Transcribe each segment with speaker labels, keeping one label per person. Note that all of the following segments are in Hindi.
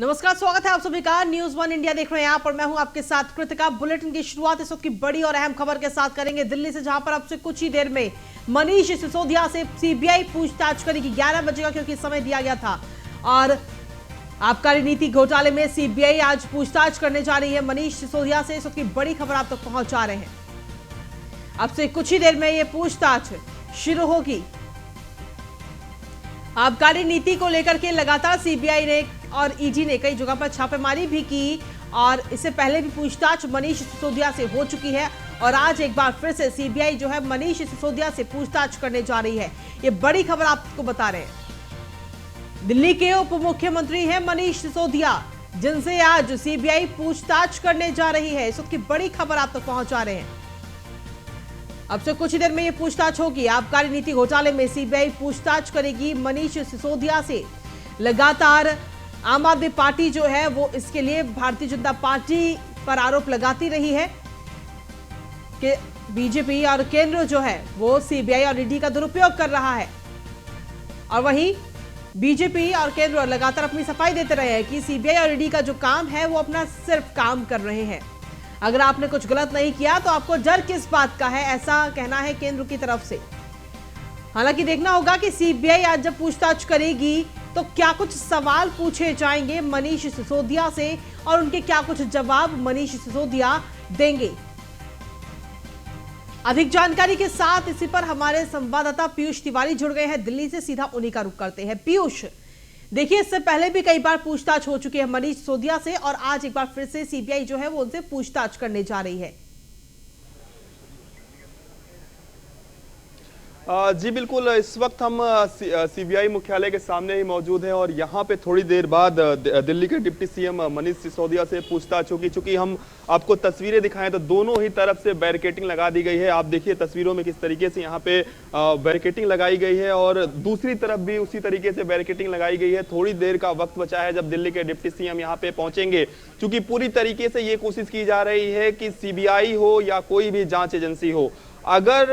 Speaker 1: नमस्कार, स्वागत है आप सभी का। न्यूज वन इंडिया देख रहे हैं आप और मैं हूं आपके साथ कृतिका। बुलेटिन की शुरुआत इस वक्त की बड़ी और अहम खबर के साथ करेंगे दिल्ली से, जहां पर अब से कुछ ही देर में मनीष सिसोदिया से सीबीआई पूछताछ करेगी। 11 बजेगा क्योंकि समय दिया गया था। और आबकारी नीति घोटाले में सीबीआई आज पूछताछ करने जा रही है मनीष सिसोदिया से। इस वक्त की बड़ी खबर आप तक पहुंचा रहे हैं। अब से कुछ ही देर में यह पूछताछ शुरू होगी। आबकारी नीति को लेकर के लगातार सीबीआई ने और ईडी ने कई जगह पर छापेमारी भी की और इससे पहले भी पूछताछ मनीष सिसोदिया से हो चुकी है। और आज एक बार फिर से सीबीआई जो है मनीष सिसोदिया से पूछताछ करने जा रही है। ये बड़ी खबर आपको बता रहे हैं। दिल्ली के उप मुख्यमंत्री हैं मनीष सिसोदिया, जिनसे आज सीबीआई पूछताछ करने जा रही है। इस वक्त की बड़ी खबर आप तक पहुंचा रहे हैं। अब से कुछ ही देर में ये पूछताछ होगी। आबकारी नीति घोटाले में सीबीआई पूछताछ करेगी मनीष सिसोदिया से। लगातार आम आदमी पार्टी जो है वो इसके लिए भारतीय जनता पार्टी पर आरोप लगाती रही है कि बीजेपी और केंद्र जो है वो सीबीआई और ईडी का दुरुपयोग कर रहा है। और वहीं बीजेपी और केंद्र लगातार अपनी सफाई देते रहे हैं कि सीबीआई और ईडी का जो काम है वो अपना सिर्फ काम कर रहे हैं। अगर आपने कुछ गलत नहीं किया तो आपको डर किस बात का है, ऐसा कहना है केंद्र की तरफ से। हालांकि देखना होगा कि सीबीआई आज जब पूछताछ करेगी तो क्या कुछ सवाल पूछे जाएंगे मनीष सिसोदिया से और उनके क्या कुछ जवाब मनीष सिसोदिया देंगे। अधिक जानकारी के साथ इसी पर हमारे संवाददाता पीयूष तिवारी जुड़ गए हैं दिल्ली से। सीधा उन्हीं का रुख करते हैं। पीयूष, देखिए, इससे पहले भी कई बार पूछताछ हो चुकी है मनीष सिसोदिया से और आज एक बार फिर से सीबीआई जो है वो उनसे पूछताछ करने जा रही है।
Speaker 2: जी बिल्कुल, इस वक्त हम सीबीआई मुख्यालय के सामने ही मौजूद हैं और यहाँ पे थोड़ी देर बाद दिल्ली के डिप्टी सीएम मनीष सिसोदिया से पूछताछ होगी। चूंकि हम आपको तस्वीरें दिखाएं तो दोनों ही तरफ से बैरिकेडिंग लगा दी गई है। आप देखिए तस्वीरों में किस तरीके से यहाँ पे बैरिकेडिंग लगाई गई है और दूसरी तरफ भी उसी तरीके से बैरिकेडिंग लगाई गई है। थोड़ी देर का वक्त बचा है जब दिल्ली के डिप्टी सीएम यहाँ पे पहुंचेंगे, क्योंकि पूरी तरीके से ये कोशिश की जा रही है कि सीबीआई हो या कोई भी जांच एजेंसी हो, अगर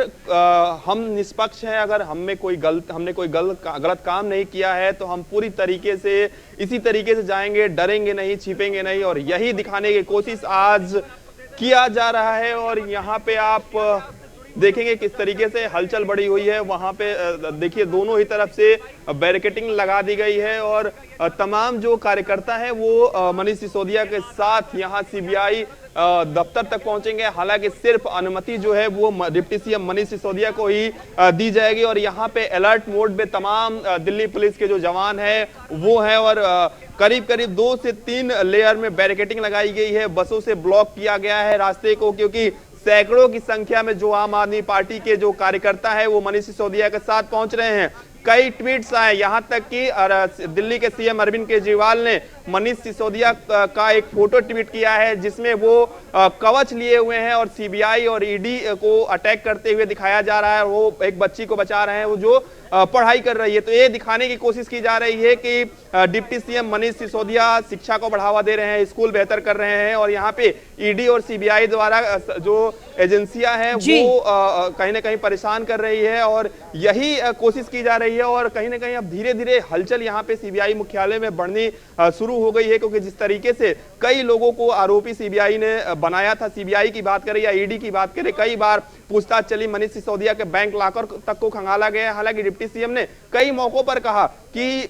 Speaker 2: हम निष्पक्ष हैं, अगर हमने कोई गलत काम नहीं किया है तो हम पूरी तरीके से इसी तरीके से जाएंगे, डरेंगे नहीं, छिपेंगे नहीं। और यही दिखाने की कोशिश आज किया जा रहा है। और यहाँ पे आप देखेंगे किस तरीके से हलचल बढ़ी हुई है। वहां पे देखिए दोनों ही तरफ से बैरिकेडिंग लगा दी गई है और तमाम जो कार्यकर्ता है वो मनीष सिसोदिया के साथ यहाँ सीबीआई दफ्तर तक पहुंचेंगे। हालांकि सिर्फ अनुमति जो है वो डिप्टी सीएम मनीष सिसोदिया को ही दी जाएगी। और यहाँ पे अलर्ट मोड में तमाम दिल्ली पुलिस के जो जवान है वो है और करीब करीब 2 से 3 लेयर में बैरिकेडिंग लगाई गई है। बसों से ब्लॉक किया गया है रास्ते को, क्योंकि सैकड़ों की संख्या में जो आम आदमी पार्टी के जो कार्यकर्ता है वो मनीष सिसोदिया के साथ पहुंच रहे हैं। कई ट्वीट्स आए, यहां तक कि दिल्ली के सीएम अरविंद केजरीवाल ने मनीष सिसोदिया का एक फोटो ट्वीट किया है जिसमें वो कवच लिए हुए हैं और सीबीआई और ईडी को अटैक करते हुए दिखाया जा रहा है। वो एक बच्ची को बचा रहे हैं वो जो पढ़ाई कर रही है। तो ये दिखाने की कोशिश की जा रही है कि डिप्टी सीएम मनीष सिसोदिया शिक्षा को बढ़ावा दे रहे हैं, स्कूल बेहतर कर रहे हैं। और यहाँ पे ईडी और सीबीआई द्वारा जो एजेंसियां हैं वो कहीं ना कहीं परेशान कर रही है और यही कोशिश की जा रही है। और कहीं ना कहीं अब धीरे धीरे हलचल यहाँ पे सीबीआई मुख्यालय में बढ़नी शुरू हो गई है, क्योंकि जिस तरीके से कई लोगों को आरोपी सीबीआई ने बनाया था, सीबीआई की बात करें या ईडी की बात करें, कई बार पूछताछ चली, मनीष सिसोदिया के बैंक लॉकर तक को खंगाला गया। हालांकि डिप्टी सीएम ने कई मौकों पर कहा कि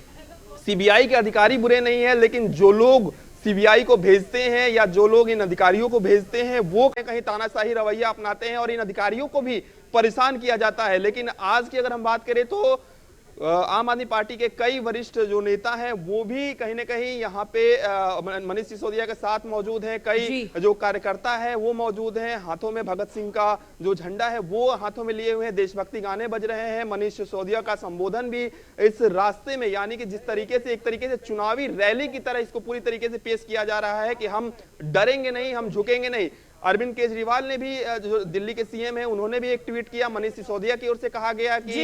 Speaker 2: सीबीआई के अधिकारी बुरे नहीं है, लेकिन जो लोग सीबीआई को भेजते हैं या जो लोग इन अधिकारियों को भेजते हैं वो कहीं तानाशाही रवैया अपनाते हैं और इन अधिकारियों को भी परेशान किया जाता है। लेकिन आज की अगर हम बात करें तो आम आदमी पार्टी के कई वरिष्ठ जो नेता हैं वो भी कहीं ना कहीं यहाँ पे मनीष सिसोदिया के साथ मौजूद हैं। कई जो कार्यकर्ता हैं वो मौजूद हैं। हाथों में भगत सिंह का जो झंडा है वो हाथों में लिए हुए हैं, देशभक्ति गाने बज रहे हैं। मनीष सिसोदिया का संबोधन भी इस रास्ते में, यानी कि जिस तरीके से एक तरीके से चुनावी रैली की तरह इसको पूरी तरीके से पेश किया जा रहा है कि हम डरेंगे नहीं, हम झुकेंगे नहीं। अरविंद केजरीवाल ने भी जो दिल्ली के सीएम हैं उन्होंने भी एक ट्वीट किया। मनीष सिसोदिया की ओर से कहा गया कि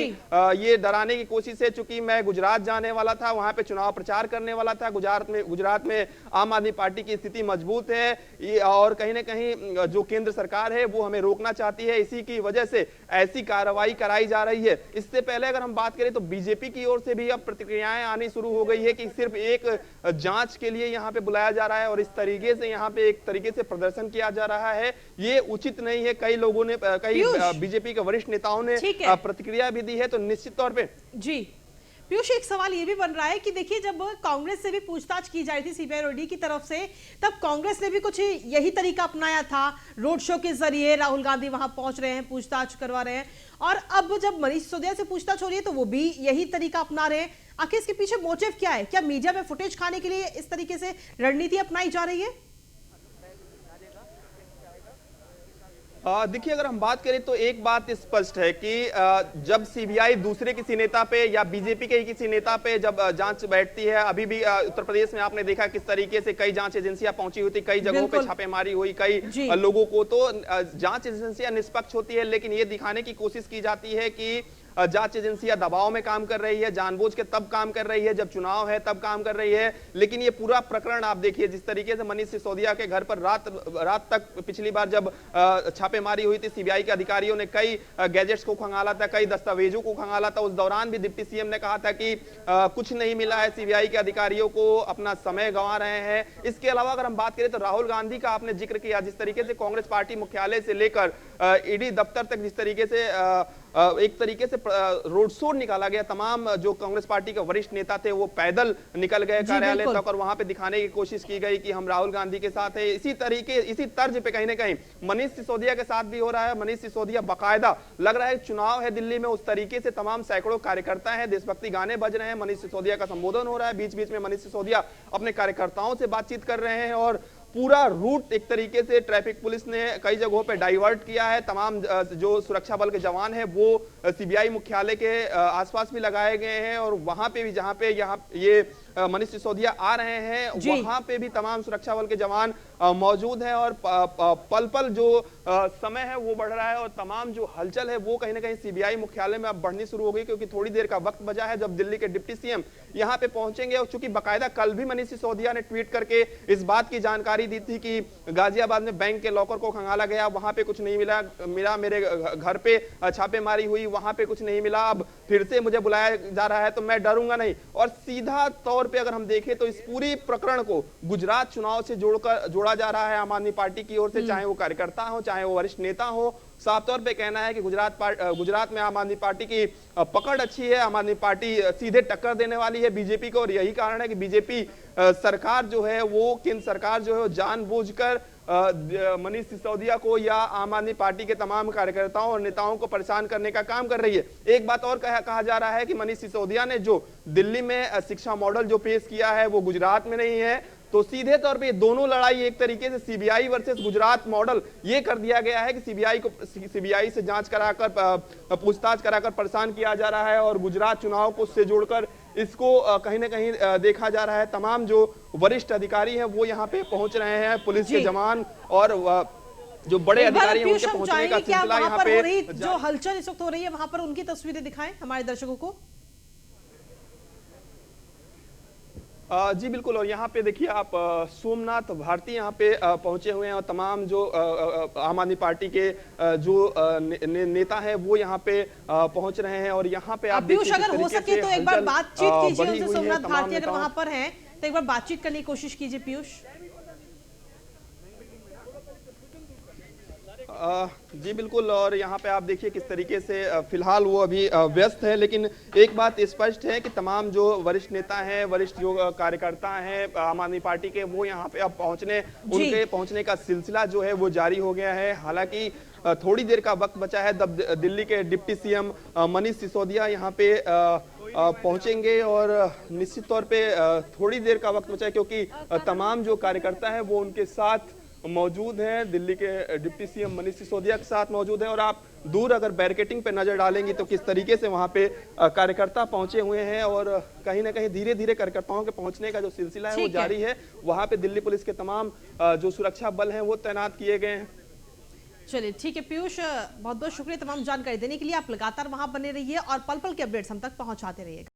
Speaker 2: ये डराने की कोशिश है, चूंकि मैं गुजरात जाने वाला था, वहां पे चुनाव प्रचार करने वाला था। गुजरात में आम आदमी पार्टी की स्थिति मजबूत है और कहीं ना कहीं जो केंद्र सरकार है वो हमें रोकना चाहती है, इसी की वजह से ऐसी कार्रवाई कराई जा रही है। इससे पहले अगर हम बात करें तो बीजेपी की ओर से भी अब प्रतिक्रियाएं आनी शुरू हो गई है कि सिर्फ एक जांच के लिए यहां पे बुलाया जा रहा है और इस तरीके से यहां पे एक तरीके से प्रदर्शन किया जा रहा है, ये उचित नहीं है। कई लोगों ने, कई बीजेपी के वरिष्ठ नेताओं ने प्रतिक्रिया भी दी है। तो निश्चित तौर पे
Speaker 1: जी पीयूष, एक सवाल ये भी बन रहा है कि देखिए जब कांग्रेस से भी पूछताछ की जा रही थी सीबीआई और ईडी की तरफ से, तब कांग्रेस ने भी कुछ यही तरीका अपनाया था। रोड शो के जरिए राहुल गांधी वहां पहुंच रहे हैं, पूछताछ करवा रहे हैं, और अब जब मनीष सिसोदिया से पूछताछ हो रही है तो वो भी यही तरीका अपना रहे हैं। आखिर इसके पीछे मोटिव क्या है? क्या मीडिया में फुटेज खाने के लिए इस तरीके से रणनीति अपनाई जा रही है?
Speaker 2: देखिए, अगर हम बात करें तो एक बात स्पष्ट है कि जब सीबीआई दूसरे किसी नेता पे या बीजेपी के किसी नेता पे जब जांच बैठती है, अभी भी उत्तर प्रदेश में आपने देखा किस तरीके से कई जांच एजेंसियां पहुंची हुई थी, कई जगहों पे छापेमारी हुई, कई लोगों को, तो जांच एजेंसियां निष्पक्ष होती है, लेकिन ये दिखाने की कोशिश की जाती है कि जांच एजेंसियां दबाव में काम कर रही है, जानबूझ के तब काम कर रही है जब चुनाव है तब काम कर रही है। लेकिन ये पूरा प्रकरण आप देखिए, जिस तरीके से मनीष सिसोदिया के घर पर रात तक पिछली बार जब छापेमारी हुई थी, सीबीआई के अधिकारियों ने कई गैजेट्स को खंगाला था, कई दस्तावेजों को खंगाला था। उस दौरान भी डिप्टी सीएम ने कहा था कि कुछ नहीं मिला है, सीबीआई के अधिकारियों को अपना समय गंवा रहे हैं। इसके अलावा अगर हम बात करें तो राहुल गांधी का आपने जिक्र किया, जिस तरीके से कांग्रेस पार्टी मुख्यालय से लेकर ईडी दफ्तर तक जिस तरीके से एक तरीके से रोड शो निकाला गया, तमाम जो कांग्रेस पार्टी के वरिष्ठ नेता थे वो पैदल निकल गए कार्यालय तक और वहां पे दिखाने की कोशिश की गई कि हम राहुल गांधी के साथ है। इसी तर्ज पे कहीं ना कहीं मनीष सिसोदिया के साथ भी हो रहा है। मनीष सिसोदिया बाकायदा, लग रहा है चुनाव है दिल्ली में, उस तरीके से तमाम सैकड़ों कार्यकर्ता हैं, देशभक्ति गाने बज रहे हैं, मनीष सिसोदिया का संबोधन हो रहा है, बीच बीच में मनीष सिसोदिया अपने कार्यकर्ताओं से बातचीत कर रहे हैं और पूरा रूट एक तरीके से ट्रैफिक पुलिस ने कई जगहों पे डाइवर्ट किया है। तमाम जो सुरक्षा बल के जवान हैं वो सीबीआई मुख्यालय के आसपास भी लगाए गए हैं और वहां पे भी जहां पे ये मनीष सिसोदिया आ रहे हैं वहां पे भी तमाम सुरक्षा बल के जवान मौजूद हैं और पल पल जो समय है वो बढ़ रहा है और तमाम जो हलचल है वो कहीं ना कहीं सीबीआई मुख्यालय में अब बढ़नी शुरू हो गई, क्योंकि थोड़ी देर का वक्त बचा है जब दिल्ली के डिप्टी सीएम यहां पे पहुंचेंगे। और चूंकि बाकायदा कल भी मनीष सिसोदिया ने ट्वीट करके इस बात की जानकारी दी थी कि गाजियाबाद में बैंक के लॉकर को खंगाला गया, वहां पे कुछ नहीं मिला, मेरे घर पे छापेमारी हुई, वहां पे कुछ नहीं मिला, अब फिर से मुझे बुलाया जा रहा है तो मैं डरूंगा नहीं। और सीधा तौर पे अगर हम देखें तो इस पूरी प्रकरण को गुजरात चुनाव से जोड़ा जा रहा है आम आदमी पार्टी की ओर से, चाहे वो कार्यकर्ता हो चाहे वो वरिष्ठ नेता हो। साफ तौर पे कहना है कि गुजरात में आम आदमी पार्टी की पकड़ अच्छी है, आम आदमी पार्टी सीधे टक्कर देने वाली है बीजेपी को और यही कारण है कि बीजेपी सरकार जो है वो, केंद्र सरकार जो है वो जानबूझकर मनीष सिसोदिया को या आम आदमी पार्टी के तमाम कार्यकर्ताओं और नेताओं को परेशान करने का काम कर रही है। एक बात और कहा जा रहा है कि मनीष सिसोदिया ने जो दिल्ली में शिक्षा मॉडल जो पेश किया है वो गुजरात में नहीं है, तो सीधे तौर पे दोनों लड़ाई एक तरीके से सीबीआई वर्सेस गुजरात मॉडल ये कर दिया गया है कि सीबीआई से जांच कराकर पूछताछ कराकर परेशान किया जा रहा है और गुजरात चुनाव को उससे जोड़कर इसको कहीं ना कहीं देखा जा रहा है। तमाम जो वरिष्ठ अधिकारी हैं वो यहाँ पे पहुंच रहे हैं, पुलिस के जवान और जो बड़े अधिकारी हैं उनके पहुंचने का सिलसिला यहाँ पे
Speaker 1: जो हलचल इस वक्त हो रही है वहां पर उनकी तस्वीरें दिखाएं हमारे दर्शकों को।
Speaker 2: जी बिल्कुल, और यहाँ पे देखिए आप सोमनाथ भारती यहाँ पे पहुंचे हुए हैं और तमाम जो आम आदमी पार्टी के जो नेता हैं वो यहाँ पे पहुंच रहे हैं और यहाँ पे आप
Speaker 1: पीयूष अगर हो सके तो एक बार बातचीत कीजिए उनसे, सोमनाथ भारती अगर वहां पर हैं तो एक बार बातचीत करने की कोशिश कीजिए पीयूष।
Speaker 2: जी बिल्कुल, और यहाँ पे आप देखिए किस तरीके से फिलहाल वो अभी व्यस्त है, लेकिन एक बात स्पष्ट है कि तमाम जो वरिष्ठ नेता हैं, वरिष्ठ जो कार्यकर्ता हैं आम आदमी पार्टी के, वो यहाँ पे अब उनके पहुंचने का सिलसिला जो है वो जारी हो गया है। हालांकि थोड़ी देर का वक्त बचा है तब दिल्ली के डिप्टी सीएम मनीष सिसोदिया यहाँ पे पहुंचेंगे और निश्चित तौर पे थोड़ी देर का वक्त बचा है क्योंकि तमाम जो कार्यकर्ता है वो उनके साथ मौजूद हैं, दिल्ली के डिप्टी सीएम मनीष सिसोदिया के साथ मौजूद हैं। और आप दूर अगर बैरिकेटिंग पे नजर डालेंगे तो किस तरीके से वहां पे कार्यकर्ता पहुंचे हुए हैं और कहीं ना कहीं धीरे धीरे कार्यकर्ताओं के पहुंचने का जो सिलसिला है वो जारी है। वहां पे दिल्ली पुलिस के तमाम जो सुरक्षा बल हैं वो तैनात किए गए हैं।
Speaker 1: चलिए ठीक है पीयूष, बहुत बहुत शुक्रिया तमाम जानकारी देने के लिए। आप लगातार वहां बने रहिए और पल पल के अपडेट्स हम तक पहुंचाते रहिएगा।